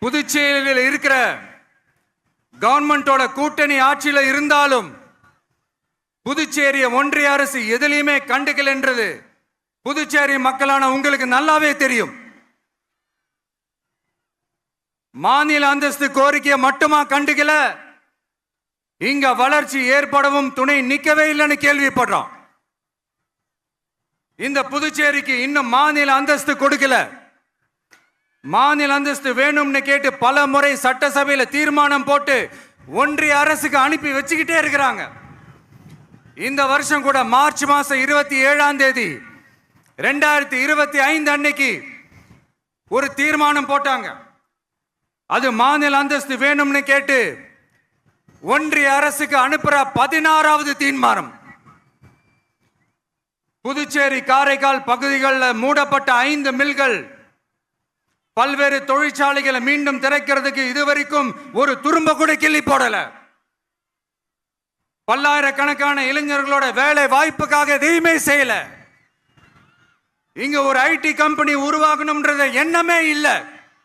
புதுச்சேரியில் இருக்கிற கவர்மெண்டோட கூட்டணி ஆட்சியில் இருந்தாலும் புதுச்சேரிய ஒன்றிய அரசு எதிலையுமே கண்டுக்கல என்றது புதுச்சேரி மக்களான உங்களுக்கு நல்லாவே தெரியும். மாநில அந்தஸ்து கோரிக்கையை மட்டுமா கண்டுக்கல, இங்க வளர்ச்சி ஏற்படவும் துணை நிக்கவே இல்லைன்னு கேள்விப்படுறோம். இந்த புதுச்சேரிக்கு இன்னும் மாநில அந்தஸ்து கொடுக்கல. மாநில அந்தஸ்து வேணும்னு கேட்டு பல முறை சட்டசபையில் தீர்மானம் போட்டு ஒன்றிய அரசுக்கு அனுப்பி வச்சுக்கிட்டே இருக்கிறாங்க. இந்த வருஷம் கூட மார்ச் மாசம் 27ஆம் தேதி 2025 அன்னைக்கு ஒரு தீர்மானம் போட்டாங்க. அது மாநில அந்தஸ்து வேணும்னு கேட்டு ஒன்றிய அரசுக்கு அனுப்புற 16வது தீர்மானம். புதுச்சேரி காரைக்கால் பகுதிகளில் மூடப்பட்ட 5 மில்கள், பல்வேறு தொழிற்சாலைகளை மீண்டும் திறக்கிறதுக்கு இதுவரைக்கும் ஒரு துரும்ப கூட கிள்ளி போடல. பல்லாயிரக்கணக்கான இளைஞர்களோட வேலை வாய்ப்புக்காக எதையுமே செய்யல. இங்க ஒரு ஐடி கம்பெனி உருவாகணும்ன்றது எண்ணமே இல்லை.